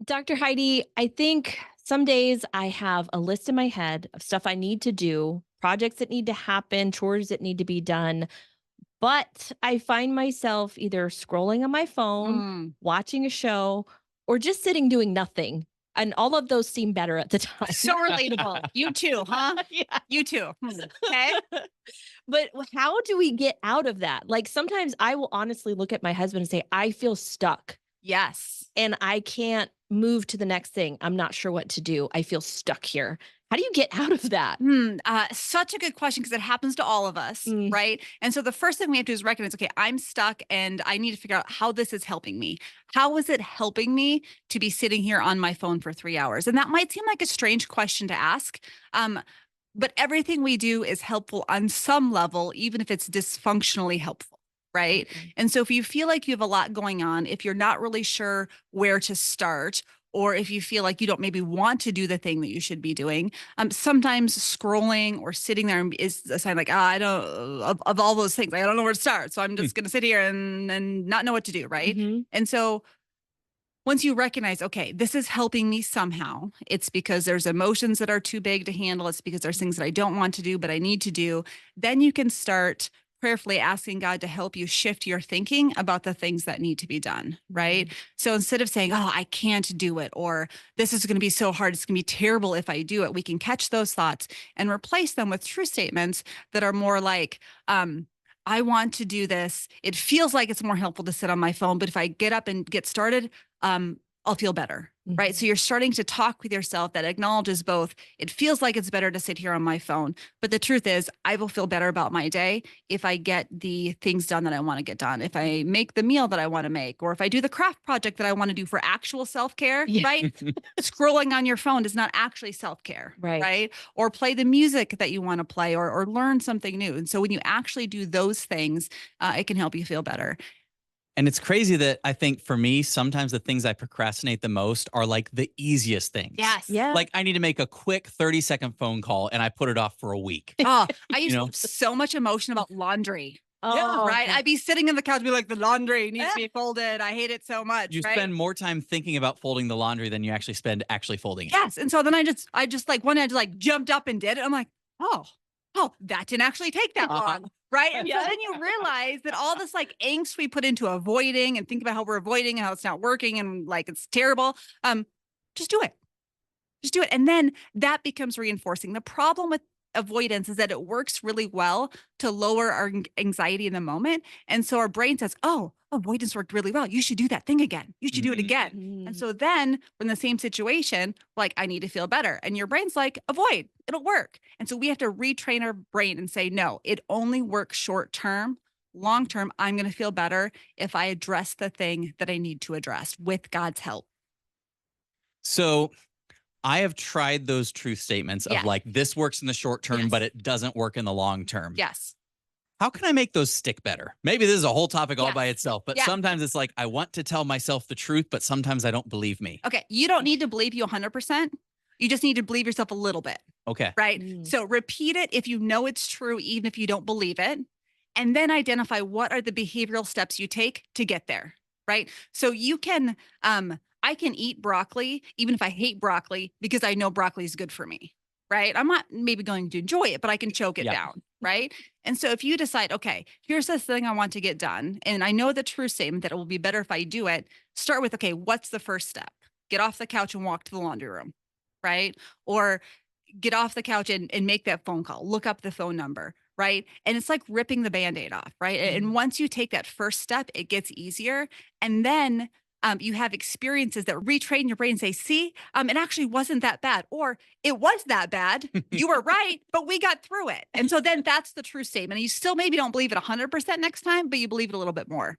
Dr. Heidi, I think some days I have a list in my head of stuff I need to do, projects that need to happen, chores that need to be done. But I find myself either scrolling on my phone, Mm, watching a show, or just sitting doing nothing. And all of those seem better at the time. so relatable. You too, huh? Yeah. You too. Okay. But how do we get out of that? Like sometimes I will honestly look at my husband and say, I feel stuck Yes. and I can't move to the next thing. I'm not sure what to do. I feel stuck here. How do you get out of that? Such a good question because it happens to all of us, Mm, right? And so the first thing we have to do is recognize, okay, I'm stuck and I need to figure out how this is helping me. How is it helping me to be sitting here on my phone for 3 hours? And that might seem like a strange question to ask. But everything we do is helpful on some level, even if it's dysfunctionally helpful. Right. mhm. And so if you feel like you have a lot going on, if you're not really sure where to start, or if you feel like you don't maybe want to do the thing that you should be doing, sometimes scrolling or sitting there is a sign like, I don't, of all those things, I don't know where to start. So I'm Hmm. just going to sit here and not know what to do. Right. Mhm. And so once you recognize, okay, this is helping me somehow, it's because there's emotions that are too big to handle. It's because there's things that I don't want to do, but I need to do. Then you can start prayerfully asking God to help you shift your thinking about the things that need to be done, right? Mhm. So instead of saying, oh, I can't do it, or this is going to be so hard, it's going to be terrible if I do it, we can catch those thoughts and replace them with true statements that are more like, I want to do this. It feels like it's more helpful to sit on my phone, but if I get up and get started, I'll feel better. Right. So Mhm. you're starting to talk with yourself that acknowledges both. It feels like it's better to sit here on my phone, but the truth is, I will feel better about my day if I get the things done that I want to get done. If I make the meal that I want to make, or if I do the craft project that I want to do for actual self care, Yeah. right? Scrolling on your phone is not actually self care, Right. right? Or play the music that you want to play, or learn something new. And so when you actually do those things, it can help you feel better. And it's crazy that I think for me, sometimes the things I procrastinate the most are like the easiest things. Yes. Yeah. Like I need to make a quick 30-second phone call and I put it off for a week. Oh, I You used to know? have so much emotion about laundry. Yeah. Oh, Right. yeah. I'd be sitting in the couch, be like, the laundry needs to be folded. I hate it so much. You Right. spend more time thinking about folding the laundry than you actually spend actually folding it. Yes. And so then I just like one day I just like jumped up and did it. I'm like, oh, that didn't actually take that Uh-huh. long. Right. And so Yeah. then you realize that all this like angst we put into avoiding and think about how we're avoiding and how it's not working and like it's terrible. Just do it. Just do it. And then that becomes reinforcing. The problem with avoidance is that it works really well to lower our anxiety in the moment. And so our brain says, oh, avoidance worked really well. You should do that thing again. You should do it Mhm. again. And Mhm. so then we're in the same situation, like, I need to feel better. And your brain's like, avoid, it'll work. And so we have to retrain our brain and say, no, it only works short term. Long term, I'm going to feel better if I address the thing that I need to address with God's help. So I have tried those truth statements of Yes. like, this works in the short term, but Yes. it doesn't work in the long term. Yes. How can I make those stick better? Maybe this is a whole topic all Yes. by itself, but Yeah. sometimes it's like, I want to tell myself the truth, but sometimes I don't believe me. Okay, you don't need to believe you 100%. You just need to believe yourself a little bit, Okay. right? Mm. So repeat it if you know it's true, even if you don't believe it. And then identify what are the behavioral steps you take to get there, right? So you can, I can eat broccoli, even if I hate broccoli, because I know broccoli is good for me, right? I'm not maybe going to enjoy it, but I can choke it Yeah. down, right? And so if you decide, okay, here's this thing I want to get done, and I know the true statement that it will be better if I do it, start with, okay, what's the first step? Get off the couch and walk to the laundry room, right? Or get off the couch and make that phone call, look up the phone number, right? And it's like ripping the band-aid off, right? And Mhm. once you take that first step, it gets easier. And then you have experiences that retrain your brain and say, see, it actually wasn't that bad. Or it was that bad. You were right, but we got through it. And so then that's the true statement. And you still maybe don't believe it 100% next time, but you believe it a little bit more.